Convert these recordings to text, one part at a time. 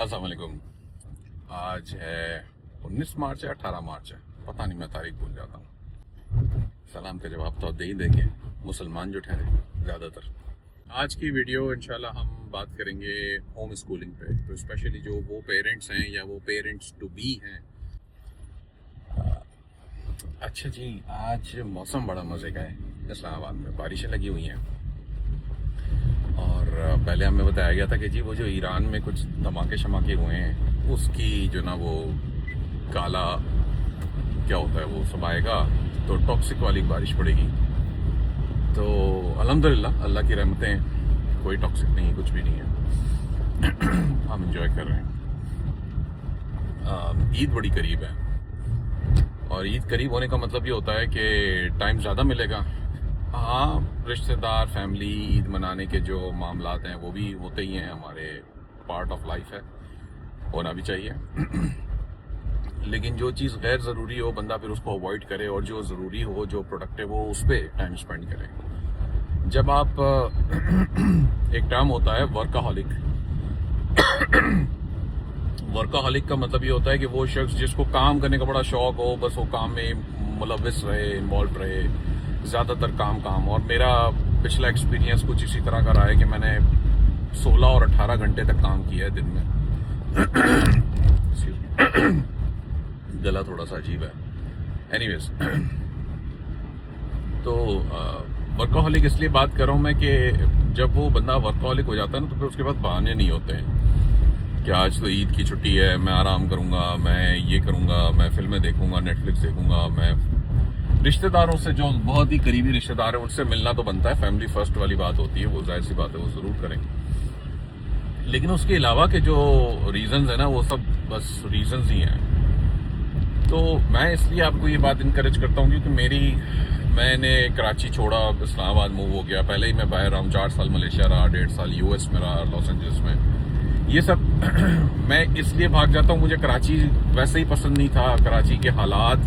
अस्सलाम वालेकुम। आज है 19 मार्च है 18 मार्च है, पता नहीं, मैं तारीख भूल जाता हूँ। सलाम का जवाब तो आप दे ही देंगे, मुसलमान जो ठहरे ज़्यादातर। आज की वीडियो इंशाल्लाह हम बात करेंगे होम स्कूलिंग पे, तो स्पेशली जो वो पेरेंट्स हैं या वो पेरेंट्स टू बी हैं। अच्छा जी, आज मौसम बड़ा मज़े का है। इस्लामाबाद में बारिशें लगी हुई हैं और पहले हमें बताया गया था कि जी वो जो ईरान में कुछ धमाके शमाके हुए हैं उसकी जो ना वो काला क्या होता है वो सब आएगा तो टॉक्सिक वाली बारिश पड़ेगी। तो अल्हम्दुलिल्लाह अल्लाह की रहमतें हैं, कोई टॉक्सिक नहीं, कुछ भी नहीं है। हम इंजॉय कर रहे हैं। ईद बड़ी करीब है और ईद करीब होने का मतलब ये होता है कि टाइम ज़्यादा मिलेगा। हाँ, रिश्तेदार, फैमिली, ईद मनाने के जो मामलात हैं वो भी होते ही हैं, हमारे पार्ट ऑफ लाइफ है, होना भी चाहिए। लेकिन जो चीज़ गैर ज़रूरी हो बंदा फिर उसको अवॉइड करे और जो ज़रूरी हो, जो प्रोडक्टिव हो, उस पर टाइम स्पेंड करे। जब आप एक टर्म होता है वर्काहॉलिक। वर्काहॉलिक का मतलब ये होता है कि वो शख्स जिसको काम करने का बड़ा शौक हो, बस वो काम में मुलविस रहे, इन्वॉल्व रहे, ज़्यादातर काम। और मेरा पिछला एक्सपीरियंस कुछ इसी तरह का रहा है कि मैंने 16 और 18 घंटे तक काम किया है दिन में। गला थोड़ा सा अजीब है। एनीवेज, तो वर्काहॉलिक इसलिए बात कर रहा हूँ मैं कि जब वो बंदा वर्काहॉलिक हो जाता है ना तो फिर उसके पास बहाने नहीं होते हैं कि आज तो ईद की छुट्टी है, मैं आराम करूंगा, मैं ये करूंगा, मैं फिल्में देखूंगा, नेटफ्लिक्स देखूंगा। मैं रिश्तेदारों से जो बहुत ही करीबी रिश्तेदार है उनसे मिलना तो बनता है, फैमिली फर्स्ट वाली बात होती है, वो जाहिर सी बात है, वो जरूर करें। लेकिन उसके अलावा के जो रीजंस है ना वो सब बस रीजंस ही हैं। तो मैं इसलिए आपको ये बात इनकरेज करता हूँ क्योंकि मैंने कराची छोड़ा, इस्लामाबाद मूव हो गया। पहले ही मैं बाहर रहा हूँ, 4 साल मलेशिया रहा, 1.5 साल यूएस में रहा, लॉस एंजलिस में। ये सब मैं इसलिए भाग जाता हूँ, मुझे कराची वैसे ही पसंद नहीं था, कराची के हालात,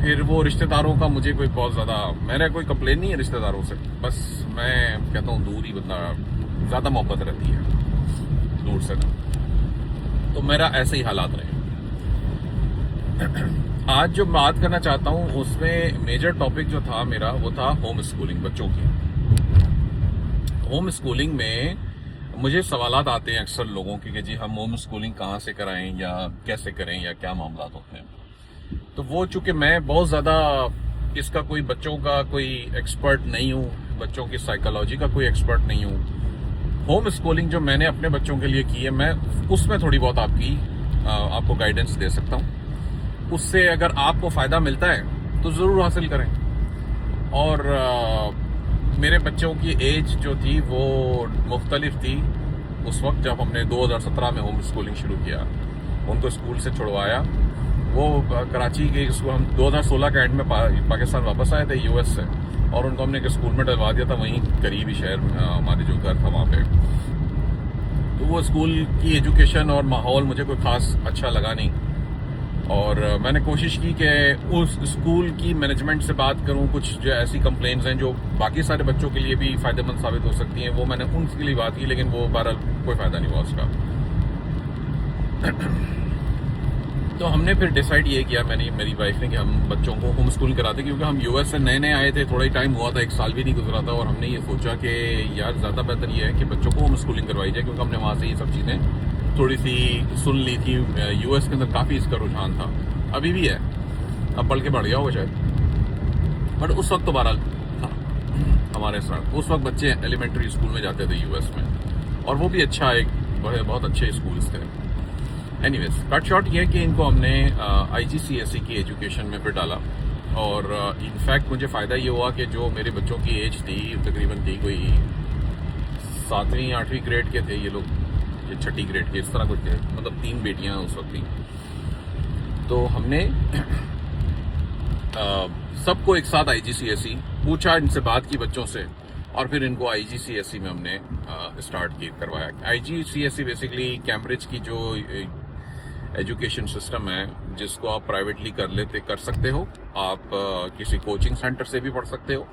फिर वो रिश्तेदारों का मुझे कोई बहुत ज़्यादा, मेरा कोई कंप्लेन नहीं है रिश्तेदारों से, बस मैं कहता हूँ दूर ही बंदा ज़्यादा मोहब्बत रहती है दूर से ना। तो मेरा ऐसे ही हालात रहे। आज जो बात करना चाहता हूँ उसमें मेजर टॉपिक जो था मेरा वो था होम स्कूलिंग, बच्चों की होम स्कूलिंग में मुझे सवालात आते हैं अक्सर लोगों के कि जी हम होम स्कूलिंग कहाँ से कराएं या कैसे करें या क्या मामला होते हैं। तो वो चूंकि मैं बहुत ज़्यादा इसका कोई बच्चों का कोई एक्सपर्ट नहीं हूँ, बच्चों की साइकोलॉजी का कोई एक्सपर्ट नहीं हूँ, होम स्कूलिंग जो मैंने अपने बच्चों के लिए की है मैं उसमें थोड़ी बहुत आपको गाइडेंस दे सकता हूँ। उससे अगर आपको फ़ायदा मिलता है तो ज़रूर हासिल करें। और मेरे बच्चों की एज जो थी वो मुख्तलिफ थी उस वक्त जब हमने 2017 में होम स्कूलिंग शुरू किया। उनको स्कूल से छुड़वाया, वो कराची के स्कूल, हम 2016 के एंड में पाकिस्तान वापस आए थे यूएस से, और उनको हमने एक स्कूल में डलवा दिया था वहीं करीबी शहर में, हमारे जो घर था वहाँ पे। तो वो स्कूल की एजुकेशन और माहौल मुझे कोई ख़ास अच्छा लगा नहीं, और मैंने कोशिश की कि उस स्कूल की मैनेजमेंट से बात करूं। कुछ जो ऐसी कंप्लेंट्स हैं जो बाकी सारे बच्चों के लिए भी फ़ायदेमंद साबित हो सकती हैं, वो मैंने उनके लिए बात की, लेकिन वो बहरहाल कोई फ़ायदा नहीं हुआ उसका। तो हमने फिर डिसाइड ये किया, मेरी वाइफ ने, कि हम बच्चों को होम स्कूलिंग कराते, क्योंकि हम यूएस से नए आए थे, थोड़ा ही टाइम हुआ था, 1 साल भी नहीं गुजरा था, और हमने ये सोचा कि यार ज़्यादा बेहतर ये है कि बच्चों को होम स्कूलिंग करवाई जाए, क्योंकि हमने वहाँ से ये सब चीज़ें थोड़ी सी सुन ली थी। यूएस के अंदर काफ़ी इसका रुझान था, अभी भी है, अब बढ़ के बढ़ गया होगा शायद, बट उस वक्त तो बहरहाल था हमारे साथ। उस वक्त बच्चे एलिमेंट्री स्कूल में जाते थे यूएस में, और वो भी अच्छा, एक बहुत अच्छे स्कूल्स थे। एनीवेज, कट शॉर्ट ये है कि इनको हमने IGCSE की एजुकेशन में फिर डाला, और इनफैक्ट मुझे फ़ायदा ये हुआ कि जो मेरे बच्चों की एज थी तकरीबन थी कोई 7वीं 8वीं ग्रेड के थे ये लोग, ये 6ठी ग्रेड के, इस तरह कुछ थे, मतलब 3 बेटियां उस वक्त थी। तो हमने सबको एक साथ IGCSE पूछा, इनसे बात की बच्चों से, और फिर इनको IGCSE में हमने स्टार्ट करवाया। IGCSE बेसिकली कैम्ब्रिज की जो एजुकेशन सिस्टम है, जिसको आप प्राइवेटली कर सकते हो, आप किसी कोचिंग सेंटर से भी पढ़ सकते हो,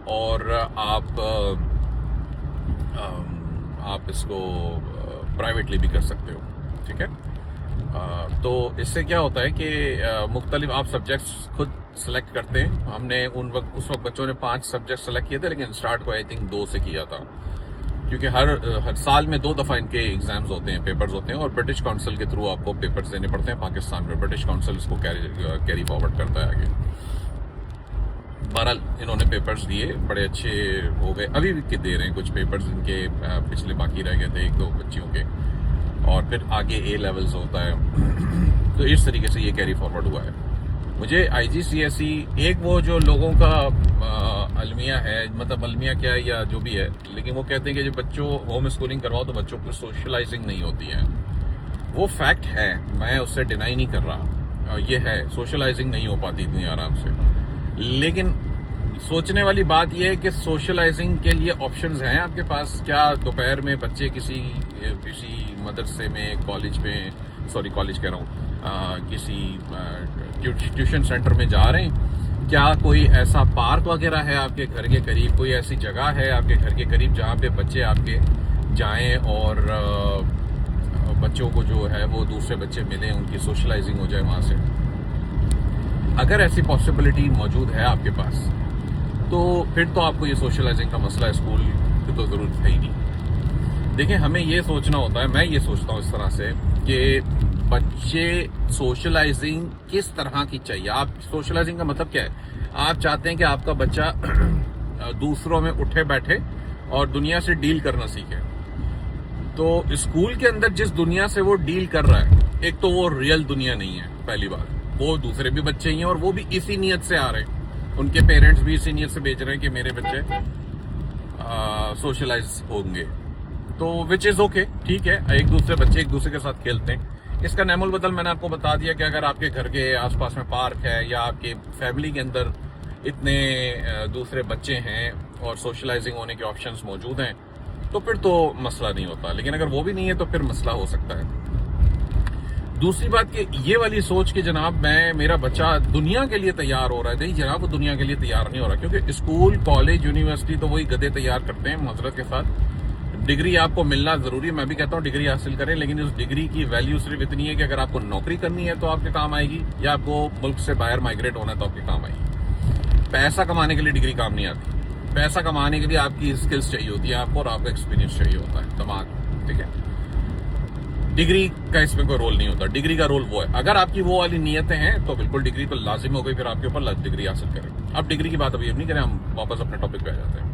और आप इसको प्राइवेटली भी कर सकते हो। ठीक है। तो इससे क्या होता है कि मुख्तलिफ आप सब्जेक्ट्स खुद सेलेक्ट करते हैं। हमने उस वक्त बच्चों ने 5 सब्जेक्ट सेलेक्ट किए थे, लेकिन स्टार्ट को आई थिंक 2 से किया था, क्योंकि हर साल में 2 दफ़ा इनके एग्जाम्स होते हैं, पेपर्स होते हैं, और ब्रिटिश काउंसिल के थ्रू आपको पेपर्स देने पड़ते हैं पाकिस्तान में। ब्रिटिश काउंसिल इसको कैरी फॉरवर्ड करता है आगे। बहरहाल इन्होंने पेपर्स दिए, बड़े अच्छे हो गए। अभी भी दे रहे हैं कुछ पेपर्स इनके, पिछले बाकी रह गए थे 1-2 बच्चियों के, और फिर आगे A लेवल्स होता है। तो इस तरीके से ये कैरी फॉरवर्ड हुआ है। मुझे IGCSE एक वो जो लोगों का अलमिया है, मतलब अलमिया क्या है या जो भी है, लेकिन वो कहते हैं कि जब बच्चों होम स्कूलिंग करवाओ तो बच्चों को सोशलाइजिंग नहीं होती है। वो फैक्ट है, मैं उससे डिनाई नहीं कर रहा, ये है, सोशलाइजिंग नहीं हो पाती इतनी आराम से। लेकिन सोचने वाली बात यह है कि सोशलाइजिंग के लिए ऑप्शंस हैं आपके पास। क्या दोपहर में बच्चे किसी मदरसे में, कॉलेज में, सॉरी कॉलेज कह रहा हूँ, किसी ट्यूशन सेंटर में जा रहे हैं? क्या कोई ऐसा पार्क वगैरह है आपके घर के करीब, कोई ऐसी जगह है आपके घर के करीब जहाँ पे बच्चे आपके जाएं और बच्चों को जो है वो दूसरे बच्चे मिलें, उनकी सोशलाइजिंग हो जाए वहाँ से? अगर ऐसी पॉसिबिलिटी मौजूद है आपके पास, तो फिर तो आपको ये सोशलाइजिंग का मसला स्कूल की तो ज़रूरत है ही नहीं। देखिए, हमें ये सोचना होता है, मैं ये सोचता हूँ इस तरह से कि बच्चे सोशलाइजिंग किस तरह की चाहिए। आप सोशलाइजिंग का मतलब क्या है? आप चाहते हैं कि आपका बच्चा दूसरों में उठे बैठे और दुनिया से डील करना सीखे। तो स्कूल के अंदर जिस दुनिया से वो डील कर रहा है, एक तो वो रियल दुनिया नहीं है, पहली बात। वो दूसरे भी बच्चे ही हैं और वो भी इसी नीयत से आ रहे हैं, उनके पेरेंट्स भी इसी नीयत से भेज रहे हैं कि मेरे बच्चे सोशलाइज होंगे। तो विच इज ओके, ठीक है, बच्चे एक दूसरे के साथ खेलते हैं। इसका नेमुल बदल मैंने आपको बता दिया कि अगर आपके घर के आसपास में पार्क है या आपके फैमिली के अंदर इतने दूसरे बच्चे हैं और सोशलाइजिंग होने के ऑप्शंस मौजूद हैं, तो फिर तो मसला नहीं होता। लेकिन अगर वो भी नहीं है तो फिर मसला हो सकता है। दूसरी बात कि ये वाली सोच कि जनाब मेरा बच्चा दुनिया के लिए तैयार हो रहा है, नहीं जनाब, वो दुनिया के लिए तैयार नहीं हो रहा, क्योंकि स्कूल, कॉलेज, यूनिवर्सिटी तो वही गधे तैयार करते हैं, माजरत के साथ। डिग्री आपको मिलना जरूरी है, मैं भी कहता हूँ डिग्री हासिल करें, लेकिन उस डिग्री की वैल्यू सिर्फ इतनी है कि अगर आपको नौकरी करनी है तो आपके काम आएगी, या आपको मुल्क से बाहर माइग्रेट होना है तो आपके काम आएगी। पैसा कमाने के लिए डिग्री काम नहीं आती। पैसा कमाने के लिए आपकी स्किल्स चाहिए होती है आपको, और आपका एक्सपीरियंस चाहिए होता है, दिमाग, ठीक है। डिग्री का इसमें कोई रोल नहीं होता। डिग्री का रोल वो है, अगर आपकी वो वाली नीयतें हैं तो बिल्कुल डिग्री तो लाजिम हो गई, फिर आपके ऊपर डिग्री हासिल करें। अब डिग्री की बात अभी नहीं करें, हम वापस अपने टॉपिक पे आ जाते हैं।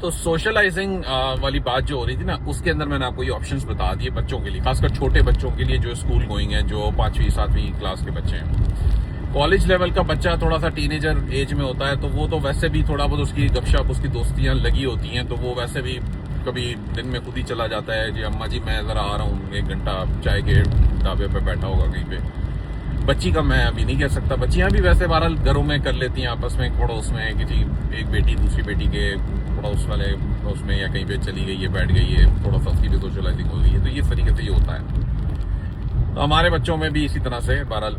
तो सोशलाइजिंग वाली बात जो हो रही थी ना, उसके अंदर मैंने आपको ये ऑप्शंस बता दिए बच्चों के लिए, खासकर छोटे बच्चों के लिए जो स्कूल गोइंग है, जो 5वीं 7वीं क्लास के बच्चे हैं। कॉलेज लेवल का बच्चा थोड़ा सा टीनेजर एज में होता है, तो वो तो वैसे भी थोड़ा बहुत उसकी गपशप, उसकी दोस्तियां लगी होती हैं, तो वो वैसे भी कभी दिन में खुद ही चला जाता है जी अम्मा जी मैं जरा आ रहा हूँ, 1 घंटा चाय के ढाबे पे बैठा होगा कहीं पे। बच्ची का मैं अभी नहीं कह सकता, बच्चियां भी वैसे बहरहाल घरों में कर लेती हैं आपस में, पड़ोस में किसी एक बेटी दूसरी बेटी के पड़ोस वाले उसमें या कहीं पे चली गई है, बैठ गई है, थोड़ा सा उसकी भी सोशलाइजिंग हो गई है। तो ये तरीके से ये होता है। तो हमारे बच्चों में भी इसी तरह से बहरहाल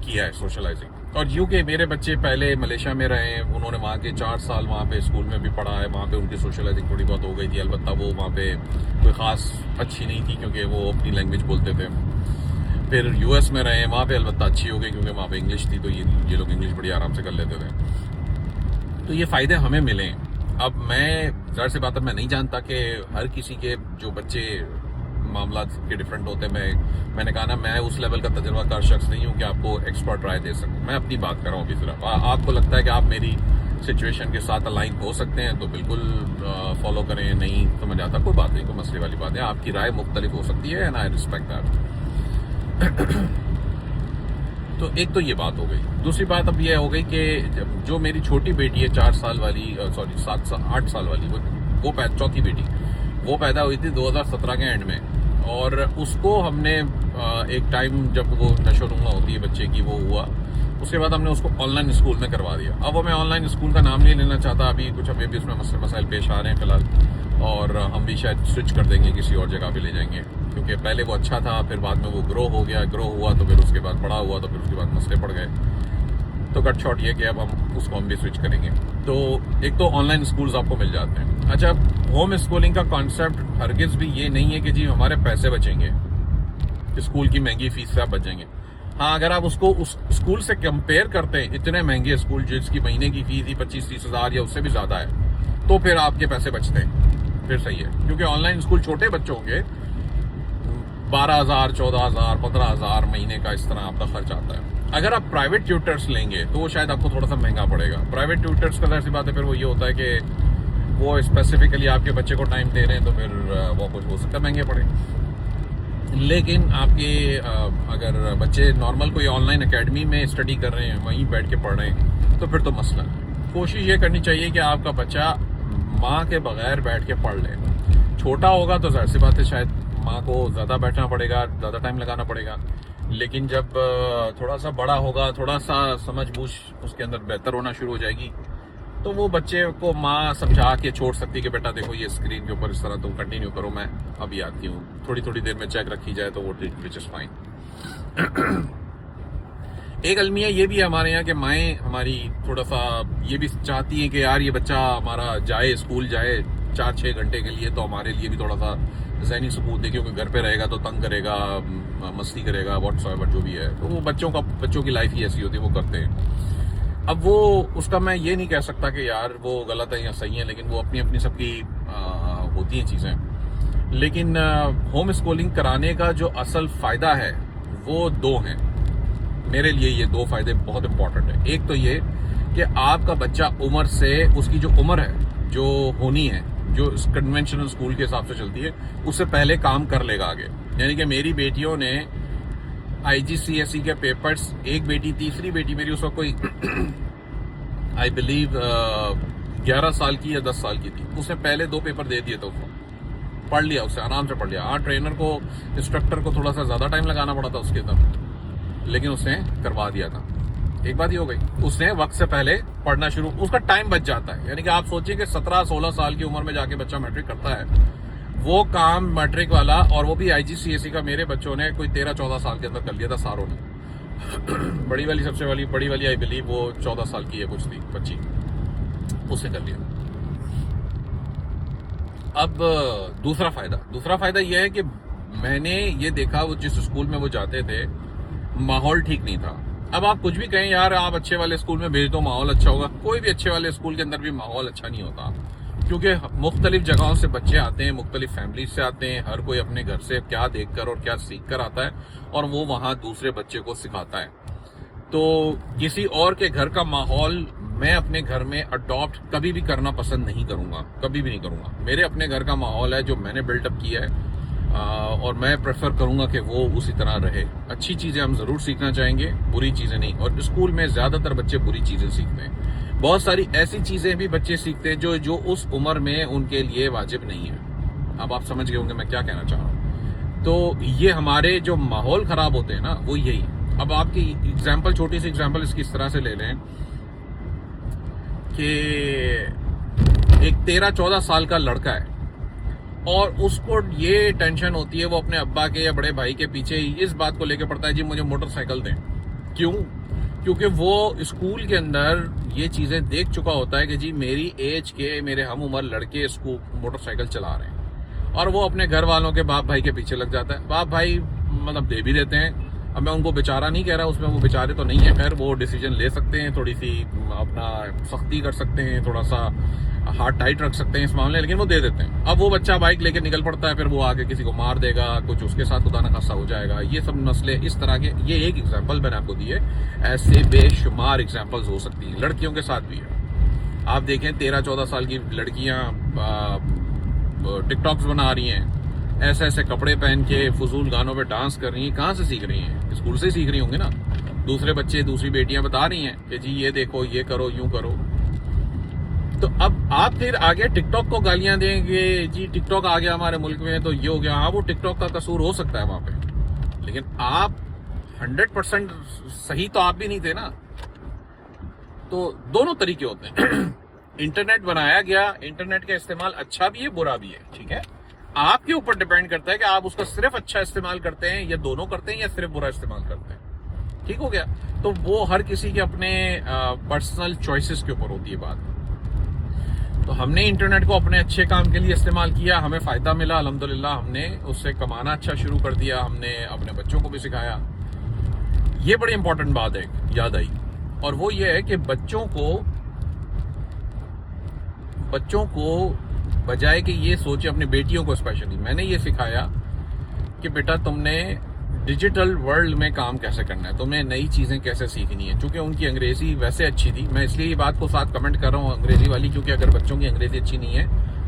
किया है सोशलाइजिंग। और यूं कि मेरे बच्चे पहले मलेशिया में रहे, उन्होंने वहाँ के 4 साल वहाँ पे स्कूल में भी पढ़ा है, वहाँ पे उनकी सोशलाइजिंग थोड़ी बहुत हो गई थी। अलबत्ता वो वहाँ पे कोई ख़ास अच्छी नहीं थी, क्योंकि वो अपनी लैंग्वेज बोलते थे। फिर US में रहे, वहाँ पे अलबत्ता अच्छी हो गई, क्योंकि वहाँ पे इंग्लिश थी, तो ये लोग इंग्लिश बड़ी आराम से कर लेते थे। तो ये फ़ायदे हमें मिले। अब मैं ज़ाहिर सी बात है, मैं नहीं जानता कि हर किसी के जो बच्चे मामला के डिफरेंट होते हैं। मैंने कहा ना, मैं उस लेवल का तजुर्बाकार शख्स नहीं हूँ कि आपको एक्सपर्ट राय दे सकूँ। मैं अपनी बात कर रहा हूँ अभी सिर्फ। आपको लगता है कि आप मेरी सिचुएशन के साथ अलाइन हो सकते हैं तो बिल्कुल फॉलो करें, नहीं समझ आता कोई बात नहीं, कोई मसले वाली बात है। आपकी राय मुख्तलिफ हो सकती है, एंड आई रिस्पेक्ट दैट। तो एक तो ये बात हो गई। दूसरी बात अब यह हो गई कि जो मेरी छोटी बेटी है 4 साल वाली, सॉरी 8 साल वाली, वो चौथी बेटी, वो पैदा हुई थी 2017 के एंड में। और उसको हमने एक टाइम जब वो नशोनुमा होती है बच्चे की, वो हुआ, उसके बाद हमने उसको ऑनलाइन स्कूल में करवा दिया। अब वो मैं ऑनलाइन स्कूल का नाम नहीं लेना चाहता, अभी कुछ अभी भी उसमें मसाइल पेश आ रहे हैं फिलहाल, और हम भी शायद स्विच कर देंगे, किसी और जगह पे ले जाएंगे, क्योंकि पहले वो अच्छा था, फिर बाद में वो ग्रो हुआ, तो फिर उसके बाद बड़ा हुआ, तो फिर उसके बाद मसले पड़ गए। तो कट शॉर्ट ये कि अब हम उसको भी स्विच करेंगे। तो एक तो ऑनलाइन स्कूल्स आपको मिल जाते हैं। अच्छा, होम स्कूलिंग का कॉन्सेप्ट हरगिज भी ये नहीं है कि जी हमारे पैसे बचेंगे, स्कूल की महंगी फीस से आप बचेंगे। हाँ, अगर आप उसको उस स्कूल से कंपेयर करते हैं, इतने महंगे स्कूल जिसकी महीने की फीस ही 25-30 हजार या उससे भी ज्यादा है, तो फिर आपके पैसे बचते हैं, फिर सही है। क्योंकि ऑनलाइन स्कूल छोटे बच्चों के 12,000, 14,000, 15,000 महीने का इस तरह आपका खर्च आता है। अगर आप प्राइवेट ट्यूटर्स लेंगे तो वो शायद आपको थोड़ा सा महंगा पड़ेगा। प्राइवेट ट्यूटर्स का ऐसी बात है, फिर वो ये होता है कि वो स्पेसिफिकली आपके बच्चे को टाइम दे रहे हैं, तो फिर वो कुछ हो सकता है महंगे पड़े। लेकिन आपके अगर बच्चे नॉर्मल कोई ऑनलाइन एकेडमी में स्टडी कर रहे हैं, वहीं बैठ के पढ़ रहे हैं, तो फिर तो मसला है। कोशिश ये करनी चाहिए कि आपका बच्चा माँ के बगैर बैठ के पढ़ ले। छोटा होगा तो जाहिर सी बात है शायद माँ को ज़्यादा बैठना पड़ेगा, ज़्यादा टाइम लगाना पड़ेगा। लेकिन जब थोड़ा सा बड़ा होगा, थोड़ा सा समझ बूझ उसके अंदर बेहतर होना शुरू हो जाएगी, तो वो बच्चे को माँ समझा के छोड़ सकती है कि बेटा देखो ये स्क्रीन के ऊपर इस तरह तुम कंटिन्यू करो, मैं अभी आती हूँ। थोड़ी थोड़ी देर में चेक रखी जाए तो वो विच इज फाइन। एक अलमिया ये भी है हमारे यहाँ कि माएँ हमारी थोड़ा सा ये भी चाहती हैं कि यार ये बच्चा हमारा जाए, स्कूल जाए 4-6 घंटे के लिए, तो हमारे लिए भी थोड़ा सा ज़हनी सुकून दे, क्योंकि घर पे रहेगा तो तंग करेगा, मस्ती करेगा, व्हाट्सएवर जो भी है। तो वो बच्चों की लाइफ ही ऐसी होती है, वो करते हैं। अब वो उसका मैं ये नहीं कह सकता कि यार वो गलत है या सही है, लेकिन वो अपनी अपनी सबकी होती हैं चीज़ें। लेकिन होम स्कूलिंग कराने का जो असल फ़ायदा है वो दो हैं। मेरे लिए ये दो फायदे बहुत इंपॉर्टेंट है। एक तो ये कि आपका बच्चा उम्र से, उसकी जो उम्र है जो होनी है, जो कन्वेंशनल स्कूल के हिसाब से चलती है, उससे पहले काम कर लेगा आगे। यानी कि मेरी बेटियों ने IGCSE के पेपर्स, एक बेटी, तीसरी बेटी मेरी उस वक्त कोई आई बिलीव 11 साल की या 10 साल की थी, उसने पहले 2 पेपर दे दिए थे, उसको पढ़ लिया, उससे आराम से पढ़ लिया। हाँ, ट्रेनर को, इंस्ट्रक्टर को थोड़ा सा ज्यादा टाइम लगाना पड़ा था उसके अंदर, लेकिन उसने करवा दिया था। एक बात ये हो गई, उसने वक्त से पहले पढ़ना शुरू, उसका टाइम बच जाता है। यानी कि आप सोचिए कि 17-16 साल की उम्र में जाके बच्चा मैट्रिक करता है, वो काम मैट्रिक वाला, और वो भी IGCSE का मेरे बच्चों ने कोई 13-14 साल के अंदर कर लिया था सारों ने। बड़ी वाली, सबसे वाली बड़ी वाली आई बिलीव वो 14 साल की है कुछ थी, बच्ची, उसने कर लिया। अब दूसरा फायदा यह है कि मैंने ये देखा, वो जिस स्कूल में वो जाते थे माहौल ठीक नहीं था। अब आप कुछ भी कहें यार, आप अच्छे वाले स्कूल में भेज दो माहौल अच्छा होगा, कोई भी अच्छे वाले स्कूल के अंदर भी माहौल अच्छा नहीं होता, क्योंकि मुख्तलिफ जगहों से बच्चे आते हैं, मुख्तलिफ फैमिली से आते हैं, हर कोई अपने घर से क्या देखकर और क्या सीख कर आता है, और वो वहां दूसरे बच्चे को सिखाता है। तो किसी और के घर का माहौल मैं अपने घर में अडॉप्ट कभी भी करना पसंद नहीं करूंगा, कभी भी नहीं करूंगा। मेरे अपने घर का माहौल है जो मैंने बिल्डअप किया है, और मैं प्रेफर करूंगा कि वो उसी तरह रहे। अच्छी चीजें हम जरूर सीखना चाहेंगे, बुरी चीजें नहीं। और स्कूल में ज्यादातर बच्चे बुरी चीजें सीखते हैं। बहुत सारी ऐसी चीजें भी बच्चे सीखते हैं जो उस उम्र में उनके लिए वाजिब नहीं है। अब आप समझ गए होंगे मैं क्या कहना चाह रहा हूँ। तो ये हमारे जो माहौल खराब होते हैं ना, वो यही। अब आपकी एग्जाम्पल, छोटी सी एग्जाम्पल इसकी इस तरह से ले लें कि एक 13-14 साल का लड़का है, और उसको ये टेंशन होती है, वो अपने अब्बा के या बड़े भाई के पीछे इस बात को लेकर पड़ता है, जी मुझे मोटरसाइकिल दें। क्यों? क्योंकि वो स्कूल के अंदर ये चीजें देख चुका होता है कि जी मेरी एज के, मेरे हम उम्र लड़के स्कूल मोटरसाइकिल चला रहे हैं, और वो अपने घर वालों के बाप भाई के पीछे लग जाता है। बाप भाई मतलब दे भी देते हैं। अब मैं उनको बेचारा नहीं कह रहा, उसमें वो बेचारे तो नहीं है, खैर वो डिसीजन ले सकते हैं, थोड़ी सी अपना सख्ती कर सकते हैं, थोड़ा सा हाथ टाइट रख सकते हैं इस मामले, लेकिन वो दे देते हैं। अब वो बच्चा बाइक लेके निकल पड़ता है, फिर वो आगे किसी को मार देगा, कुछ उसके साथ खुदा न खासा हो जाएगा। ये सब मसले इस तरह के, ये एक एग्जांपल मैंने आपको दी है, ऐसे बेशुमार एग्जांपल्स हो सकती हैं। लड़कियों के साथ भी है। आप देखें 13-14 साल की लड़कियां टिकटॉक्स बना रही हैं, ऐसे ऐसे कपड़े पहन के फजूल गानों पे डांस कर रही हैं। कहाँ से सीख रही हैं? स्कूल से सीख रही होंगी ना। दूसरे बच्चे, दूसरी बेटियां बता रही हैं कि जी ये देखो, ये करो, यूं करो। तो अब आप फिर आगे टिकटॉक को गालियां देंगे, जी टिकटॉक आ गया हमारे मुल्क में तो ये हो गया। हाँ, वो टिकटॉक का कसूर हो सकता है वहां पे, लेकिन आप 100% सही तो आप भी नहीं थे ना। तो दोनों तरीके होते हैं। इंटरनेट बनाया गया, इंटरनेट का इस्तेमाल अच्छा भी है, बुरा भी है, ठीक है। आपके ऊपर डिपेंड करता है कि आप उसका सिर्फ अच्छा इस्तेमाल करते हैं, या दोनों करते हैं, या सिर्फ बुरा इस्तेमाल करते हैं। ठीक हो गया। तो वो हर किसी के अपने पर्सनल चॉइसेस के ऊपर होती है बात। तो हमने इंटरनेट को अपने अच्छे काम के लिए इस्तेमाल किया, हमें फायदा मिला अल्हम्दुलिल्लाह, हमने उससे कमाना अच्छा शुरू कर दिया, हमने अपने बच्चों को भी सिखाया। ये बड़ी इंपॉर्टेंट बात है याद आई, और वो ये है कि बच्चों को बजाय कि ये सोचे, अपनी बेटियों को स्पेशली मैंने ये सिखाया कि बेटा तुमने डिजिटल वर्ल्ड में काम कैसे करना है, तुम्हें नई चीजें कैसे सीखनी है। क्योंकि उनकी अंग्रेजी वैसे अच्छी थी, मैं इसलिए ये बात को साथ कमेंट कर रहा हूँ अंग्रेजी वाली, क्योंकि अगर बच्चों की अंग्रेजी अच्छी नहीं है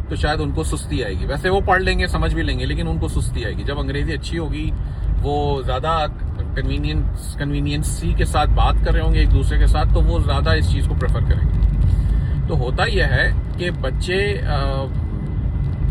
तो शायद उनको सुस्ती आएगी। वैसे वो पढ़ लेंगे, समझ भी लेंगे, लेकिन उनको सुस्ती आएगी। जब अंग्रेजी अच्छी होगी, वो ज्यादा कन्वीनियंसी के साथ बात कर रहे होंगे एक दूसरे के साथ, तो वो ज्यादा इस चीज को प्रेफर करेंगे। तो होता यह है कि बच्चे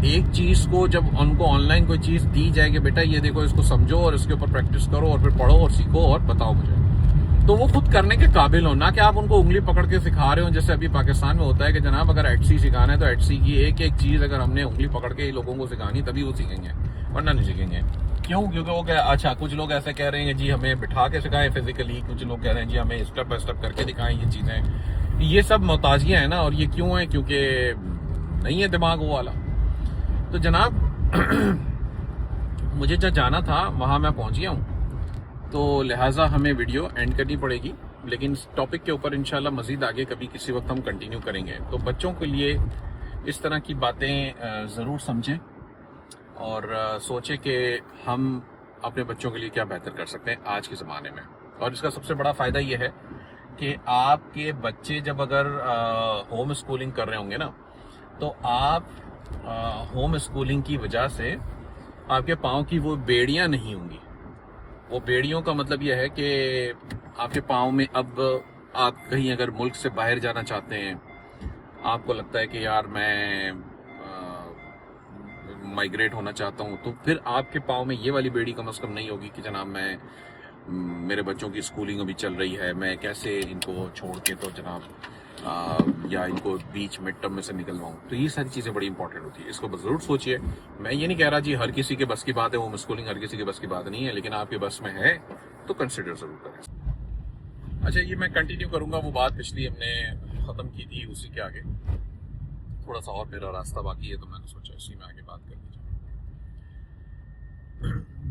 एक चीज को जब उनको ऑनलाइन कोई चीज दी जाए कि बेटा ये देखो, इसको समझो और इसके ऊपर प्रैक्टिस करो और फिर पढ़ो और सीखो और बताओ मुझे, तो वो खुद करने के काबिल हो, ना कि आप उनको उंगली पकड़ के सिखा रहे हो। जैसे अभी पाकिस्तान में होता है कि जनाब अगर एटसी सिखाना है तो एटसी की एक एक चीज अगर हमने उंगली पकड़ के लोगों को सिखानी तभी वो सीखेंगे, वरना नहीं सीखेंगे। क्यों? क्योंकि वो क्या, अच्छा कुछ लोग ऐसे कह रहे हैं जी हमें बिठा के सिखाएं फिजिकली, कुछ लोग कह रहे हैं जी हमें स्टेप बाय स्टेप करके दिखाएं ये चीजें। ये सब मोहताजियां हैं ना, और ये क्यों है? क्योंकि नहीं है दिमाग वो वाला। तो जनाब मुझे जहाँ जाना था वहाँ मैं पहुँच गया हूँ, तो लिहाजा हमें वीडियो एंड करनी पड़ेगी, लेकिन इस टॉपिक के ऊपर इंशाल्लाह मज़ीद आगे कभी किसी वक्त हम कंटिन्यू करेंगे। तो बच्चों के लिए इस तरह की बातें ज़रूर समझें और सोचें कि हम अपने बच्चों के लिए क्या बेहतर कर सकते हैं आज के ज़माने में। और इसका सबसे बड़ा फ़ायदा ये है कि आपके बच्चे जब अगर होम स्कूलिंग कर रहे होंगे ना, तो आप होम स्कूलिंग की वजह से आपके पाँव की वो बेड़ियां नहीं होंगी। वो बेड़ियों का मतलब यह है कि आपके पाँव में अब आप कहीं अगर मुल्क से बाहर जाना चाहते हैं, आपको लगता है कि यार मैं माइग्रेट होना चाहता हूँ, तो फिर आपके पाँव में ये वाली बेड़ी कम से कम नहीं होगी कि जनाब मेरे बच्चों की स्कूलिंग अभी चल रही है, मैं कैसे इनको छोड़ के तो जनाब या इनको बीच मिड टर्म में से निकलवाऊं। तो ये सारी चीज़ें बड़ी इंपॉर्टेंट होती है, इसको जरूर सोचिए। मैं ये नहीं कह रहा जी हर किसी के बस की बात है होम स्कूलिंग, हर किसी के बस की बात नहीं है, लेकिन आपके बस में है तो कंसिडर जरूर करें। अच्छा, ये मैं कंटिन्यू करूंगा वो बात पिछली हमने ख़त्म की थी, उसी के आगे थोड़ा सा और मेरा रास्ता बाकी है, तो मैंने सोचा इसी में आगे बात कर ली जाए।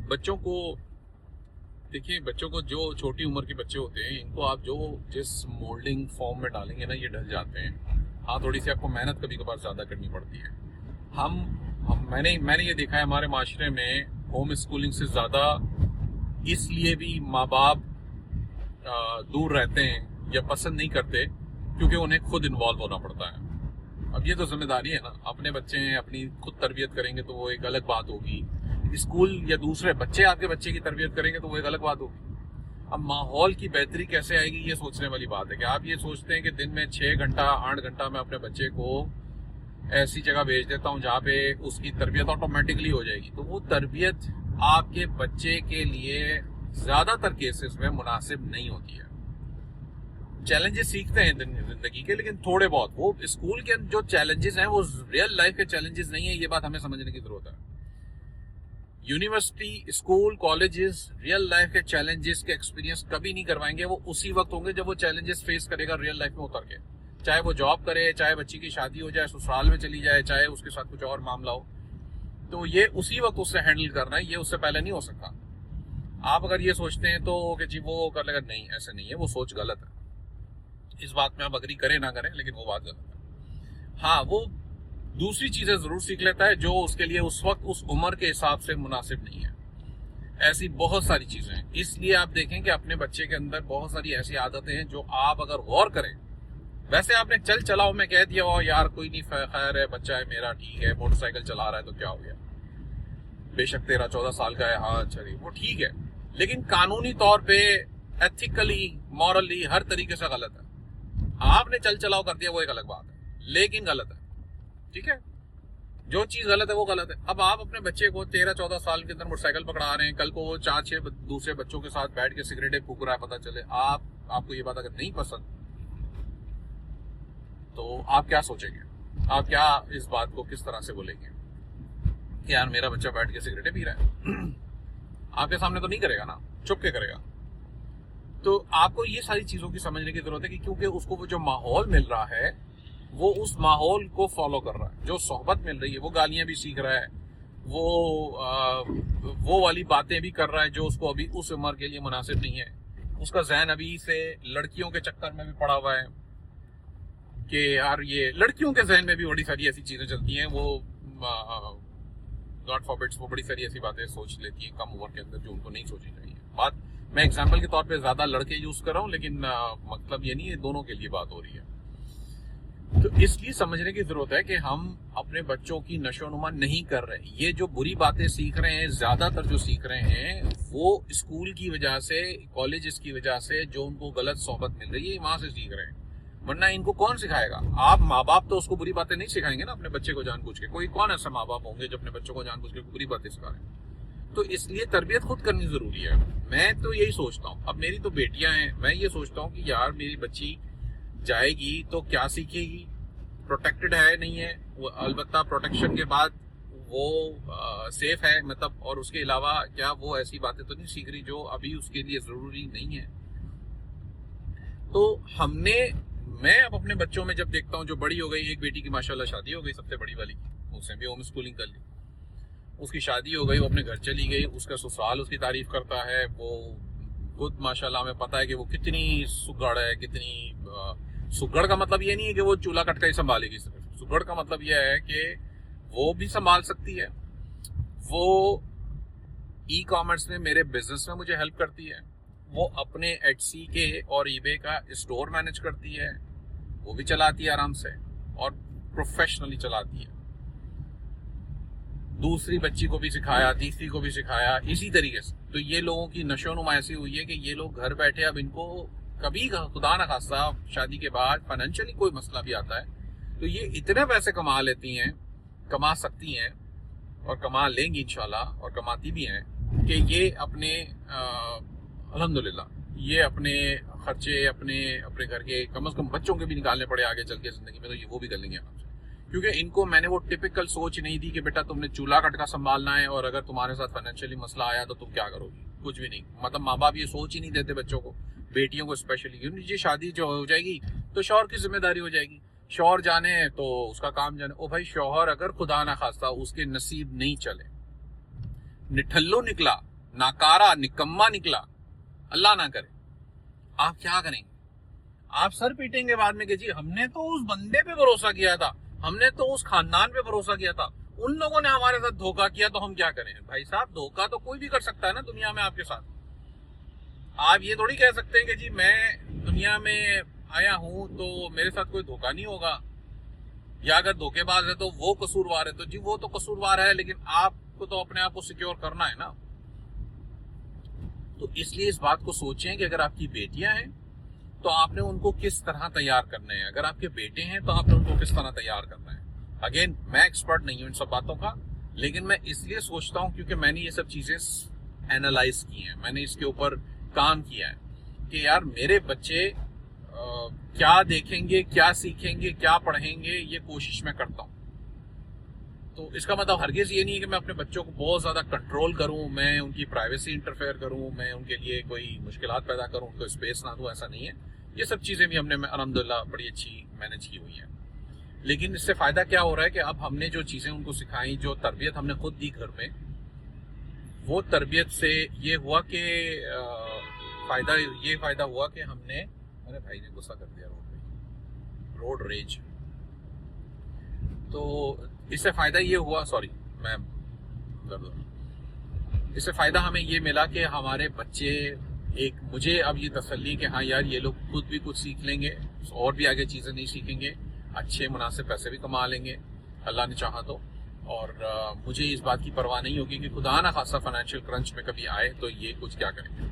बच्चों को देखिए, बच्चों को जो छोटी उम्र के बच्चे होते हैं, इनको आप जो जिस मोल्डिंग फॉर्म में डालेंगे ना, ये ढल जाते हैं। हाँ, थोड़ी सी आपको मेहनत कभी कभार ज़्यादा करनी पड़ती है। मैंने ये देखा है हमारे माशरे में होम स्कूलिंग से ज़्यादा इसलिए भी माँ बाप दूर रहते हैं या पसंद नहीं करते क्योंकि उन्हें खुद इन्वॉल्व होना पड़ता है। अब ये तो जिम्मेदारी है ना, अपने बच्चे हैं, अपनी खुद तरबियत करेंगे तो वो एक अलग बात होगी, स्कूल या दूसरे बच्चे आपके बच्चे की तरबियत करेंगे तो वो एक अलग बात होगी। अब माहौल की बेहतरी कैसे आएगी, ये सोचने वाली बात है कि आप ये सोचते हैं कि दिन में 6 घंटा 8 घंटा मैं अपने बच्चे को ऐसी जगह भेज देता हूँ जहाँ पे उसकी तरबियत ऑटोमेटिकली हो जाएगी, तो वो तरबियत आपके बच्चे के लिए ज्यादातर केसेस में मुनासिब नहीं होती है। चैलेंजेस सीखते हैं जिंदगी के, लेकिन थोड़े बहुत। वो स्कूल के जो चैलेंजेस हैं वो रियल लाइफ के चैलेंजेस नहीं है, ये बात हमें समझने की जरूरत है। University, school, colleges real life के चैलेंजेस के एक्सपीरियंस कभी नहीं करवाएंगे। वो उसी वक्त होंगे जब वो चैलेंजेस फेस करेगा रियल लाइफ में उतर के, चाहे वो जॉब करे, चाहे बच्ची की शादी हो जाए, ससुराल में चली जाए, चाहे उसके साथ कुछ और मामला हो, तो ये उसी वक्त उससे हैंडल करना है, ये उससे पहले नहीं हो सकता। आप अगर ये सोचते हैं तो कि जी वो कर लेगा, नहीं, ऐसे नहीं है, वो सोच गलत है। इस बात में आप अग्री करें ना करें, लेकिन वो बात गलत है। हाँ, वो दूसरी चीजें जरूर सीख लेता है जो उसके लिए उस वक्त उस उम्र के हिसाब से मुनासिब नहीं है। ऐसी बहुत सारी चीजें हैं, इसलिए आप देखें कि अपने बच्चे के अंदर बहुत सारी ऐसी आदतें हैं जो आप अगर गौर करें, वैसे आपने चल चलाओ में कह दिया हो यार कोई नहीं, खैर है, बच्चा है मेरा, ठीक है, मोटरसाइकिल चला रहा है तो क्या हो गया, बेशक 13-14 साल का है, हाँ चलिए वो ठीक है, लेकिन कानूनी तौर पे, एथिकली, मॉरली, हर तरीके से गलत है। आपने चल चलाओ कर दिया वो एक अलग बात है, लेकिन गलत है, ठीक है। जो चीज गलत है वो गलत है। अब आप अपने बच्चे को 13-14 साल के अंदर मोटरसाइकिल पकड़ा रहे हैं, कल को वो 4-6 दूसरे बच्चों के साथ बैठ के सिगरेटें फूक रहा है, पता चले आपको ये बात अगर नहीं पसंद तो आप क्या सोचेंगे? आप क्या इस बात को किस तरह से बोलेंगे कि यार मेरा बच्चा बैठ के सिगरेटें पी रहा है? आपके सामने तो नहीं करेगा ना, चुप के करेगा। तो आपको ये सारी चीजों की समझने की जरूरत है कि क्योंकि उसको वो जो माहौल मिल रहा है वो उस माहौल को फॉलो कर रहा है, जो सोहबत मिल रही है, वो गालियां भी सीख रहा है, वो वाली बातें भी कर रहा है जो उसको अभी उस उम्र के लिए मुनासिब नहीं है। उसका जहन अभी से लड़कियों के चक्कर में भी पड़ा हुआ है कि यार ये लड़कियों के जहन में भी बड़ी सारी ऐसी चीजें चलती हैं, वो गॉड फॉरबिड्स वो बड़ी सारी ऐसी बातें सोच लेती हैं कम उम्र के अंदर जो उनको नहीं सोचनी चाहिए। बात मैं एग्जाम्पल के तौर पे ज्यादा लड़के यूज कर रहा हूँ, लेकिन मतलब ये नहीं है, दोनों के लिए बात हो रही है। तो इसलिए समझने की जरूरत है कि हम अपने बच्चों की नशोनुमा नहीं कर रहे। ये जो बुरी बातें सीख रहे हैं, ज्यादातर जो सीख रहे हैं वो स्कूल की वजह से, कॉलेज की वजह से, जो उनको गलत सोहबत मिल रही है वहां से सीख रहे हैं। वरना इनको कौन सिखाएगा? आप माँ बाप तो उसको बुरी बातें नहीं सिखाएंगे ना अपने बच्चे को जानबूझ के। कोई कौन ऐसा माँ बाप होंगे जो अपने बच्चों को जानबूझ के बुरी बातें सिखा रहे हैं? तो इसलिए तरबियत खुद करनी जरूरी है। मैं तो यही सोचता हूँ, अब मेरी तो बेटियां हैं, मैं ये सोचता हूँ कि यार मेरी बच्ची जाएगी तो क्या सीखेगी? प्रोटेक्टेड है नहीं है वो, अलबत्ता प्रोटेक्शन के बाद वो सेफ है मतलब, और उसके अलावा क्या वो ऐसी बातें तो नहीं सीख रही जो अभी उसके लिए जरूरी नहीं है। तो मैं अब अपने बच्चों में जब देखता हूँ, जो बड़ी हो गई, एक बेटी की माशाल्लाह शादी हो गई सबसे बड़ी वाली की, उसने भी होम स्कूलिंग कर ली, उसकी शादी हो गई, वो अपने घर चली गई, उसका ससुराल उसकी तारीफ करता है, वो खुद माशाल्लाह हमें पता है कि वो कितनी सुगड़ है, कितनी सुगड़ का मतलब ये नहीं है कि वो चूल्हा कटका ही संभालेगी, सिर्फ सुगड़ का मतलब यह है कि वो भी संभाल सकती है, वो ई कॉमर्स में मेरे बिजनेस में मुझे हेल्प करती है, वो अपने एटसी के और ईबे का स्टोर मैनेज करती है, वो भी चलाती है आराम से और प्रोफेशनली चलाती है। दूसरी बच्ची को भी सिखाया, तीसरी को भी सिखाया, इसी तरीके से। तो ये लोगों की नशोनुमा ऐसी हुई है कि ये लोग घर बैठे, अब इनको कभी खुदा ना खास्ता शादी के बाद फाइनेंशियली कोई मसला भी आता है तो ये इतने पैसे कमा लेती हैं, कमा सकती हैं और कमा लेंगी इंशाल्लाह, और कमाती भी हैं कि ये अपने अल्हम्दुलिल्लाह ये अपने खर्चे अपने घर के कम से कम बच्चों के भी निकालने पड़े आगे चल के जिंदगी में, तो ये वो भी कर लेंगे आराम से। क्योंकि इनको मैंने वो टिपिकल सोच नहीं दी कि बेटा तुमने चूल्हा कटका संभालना है और अगर तुम्हारे साथ फाइनेंशियली मसला आया तो तुम क्या करोगी, कुछ भी नहीं। मतलब माँ बाप ये सोच ही नहीं देते बच्चों को, बेटियों को स्पेशली। क्योंकि शादी जो हो जाएगी तो शौहर की जिम्मेदारी हो जाएगी, शौहर जाने तो उसका काम जाने। ओ भाई, शौहर अगर खुदा ना खास्ता उसके नसीब नहीं चले, निठल्लो निकला, नाकारा निकम्मा निकला, अल्लाह ना करे, आप क्या करेंगे? आप सर पीटेंगे बाद में कि जी हमने तो उस बंदे पे भरोसा किया था, हमने तो उस खानदान पे भरोसा किया था, उन लोगों ने हमारे साथ धोखा किया, तो हम क्या करें? भाई साहब, धोखा तो कोई भी कर सकता है ना दुनिया में आपके साथ। आप ये थोड़ी कह सकते हैं कि जी मैं दुनिया में आया हूं तो मेरे साथ कोई धोखा नहीं होगा, या अगर धोखेबाज है तो वो कसूरवार है। तो जी वो तो कसूरवार है, लेकिन आपको तो अपने आप को सिक्योर करना है ना। तो इसलिए इस बात को सोचें कि अगर आपकी बेटियां हैं तो आपने उनको किस तरह तैयार करना है, अगर आपके बेटे हैं तो आपने उनको किस तरह तैयार करना है। अगेन, मैं एक्सपर्ट नहीं हूं इन सब बातों का, लेकिन मैं इसलिए सोचता हूं क्योंकि मैंने ये सब चीजें एनालाइज की हैं, मैंने इसके ऊपर काम किया है कि यार मेरे बच्चे क्या देखेंगे, क्या सीखेंगे, क्या पढ़ेंगे, ये कोशिश मैं करता हूं। तो इसका मतलब हरगिज ये नहीं है कि मैं अपने बच्चों को बहुत ज्यादा कंट्रोल करूं, मैं उनकी प्राइवेसी इंटरफेयर करूं, मैं उनके लिए कोई मुश्किलात पैदा करूं, उनको स्पेस ना दूं, ऐसा नहीं है। ये सब चीजें भी हमने अल्हम्दुलिल्लाह बड़ी अच्छी मैनेज की हुई हैं। लेकिन इससे फायदा क्या हो रहा है कि अब हमने जो चीजें उनको सिखाई, जो तरबियत हमने खुद दी घर में, वो तरबियत से ये हुआ कि फायदा हुआ कि हमने, अरे भाई ने गुस्सा कर दिया रोड रेज। तो इससे फायदा ये हुआ, इससे फायदा हमें ये मिला कि हमारे बच्चे, एक मुझे अब ये तसल्ली कि हाँ यार ये लोग खुद भी कुछ सीख लेंगे और भी आगे चीजें नहीं सीखेंगे, अच्छे मुनासिब पैसे भी कमा लेंगे अल्लाह ने चाहा तो। और मुझे इस बात की परवाह नहीं होगी कि खुदा ना खासा फाइनेंशियल क्रंच में कभी आए तो ये कुछ क्या करेंगे।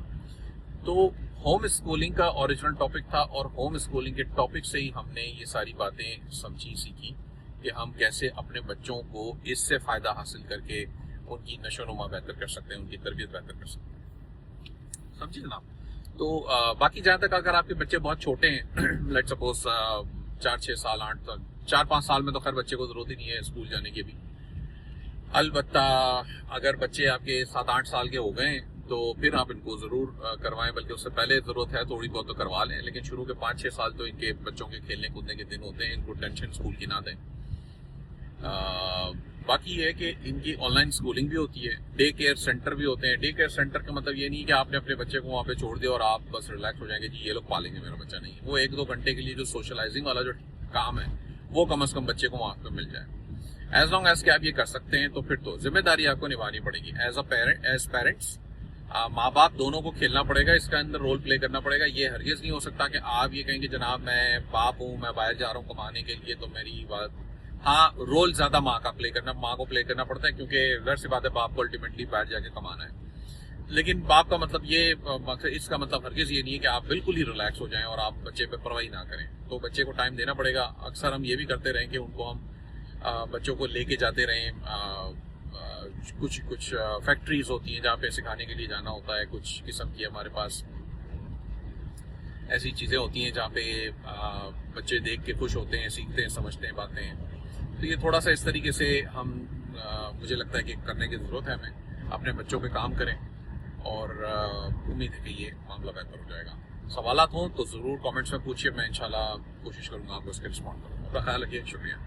तो होम स्कूलिंग का ओरिजिनल टॉपिक था, और होम स्कूलिंग के टॉपिक से ही हमने ये सारी बातें समझी, सीखी कि हम कैसे अपने बच्चों को इससे फायदा हासिल करके उनकी नशोनुमा बेहतर कर सकते हैं, उनकी तरबियत बेहतर कर सकते हैं। समझिए जनाब। तो बाकी जहां तक अगर आपके बच्चे बहुत छोटे हैं, लेट सपोज 4-6 साल, 8 तक, 4-5 साल में तो खैर बच्चे को जरूरत ही नहीं है स्कूल जाने की भी। अलबत्ता अगर बच्चे आपके 7-8 साल के हो गए तो फिर आप इनको ज़रूर करवाएं, बल्कि उससे पहले ज़रूरत है थोड़ी बहुत तो करवा लें, लेकिन शुरू के 5-6 साल तो इनके बच्चों के खेलने कूदने के दिन होते हैं, इनको टेंशन स्कूल की ना दें। बाकी ये है कि इनकी ऑनलाइन स्कूलिंग भी होती है, डे केयर सेंटर भी होते हैं। डे केयर सेंटर का मतलब ये नहीं कि आपने अपने बच्चे को वहाँ पे छोड़ दिया और आप बस रिलैक्स हो जाएंगे, जी ये लोग पालेंगे मेरा बच्चा, नहीं। वो 1-2 घंटे के लिए जो सोशलाइजिंग वाला जो काम है वो कम से कम बच्चे को वहाँ पे मिल जाए। एज लॉन्ग एज के आप ये कर सकते हैं तो फिर तो जिम्मेदारी आपको निभानी पड़ेगी एज पेरेंट्स। माँ बाप दोनों को खेलना पड़ेगा, इसका अंदर रोल प्ले करना पड़ेगा। ये हरगिज नहीं हो सकता कि आप ये कहेंगे जनाब मैं बाप हूँ, मैं बाहर जा रहा हूँ कमाने के लिए, तो मेरी बात, हाँ रोल ज्यादा माँ को प्ले करना पड़ता है, क्योंकि जाहिर सी बात है बाप को अल्टीमेटली बाहर जाके कमाना है। लेकिन बाप का मतलब ये, इसका मतलब हरगिज ये नहीं है कि आप बिल्कुल ही रिलैक्स हो जाएं और आप बच्चे पे परवाही ना करें। तो बच्चे को टाइम देना पड़ेगा। अक्सर हम ये भी करते रहें कि उनको हम बच्चों को लेके जाते रहें। कुछ फैक्ट्रीज होती हैं जहाँ पे सिखाने के लिए जाना होता है, कुछ किस्म की हमारे पास ऐसी चीज़ें होती हैं जहाँ पे बच्चे देख के खुश होते हैं, सीखते हैं, समझते हैं बातें। तो ये थोड़ा सा इस तरीके से हम मुझे लगता है कि करने की ज़रूरत है, हमें अपने बच्चों पे काम करें और उम्मीद है कि ये मामला बेहतर हो जाएगा। सवालात हों तो ज़रूर कमेंट्स में पूछिए, मैं इंशाल्लाह कोशिश करूँगा आपको इसके रिस्पॉन्ड करूँ। अपना ख्याल रखिए, शुक्रिया।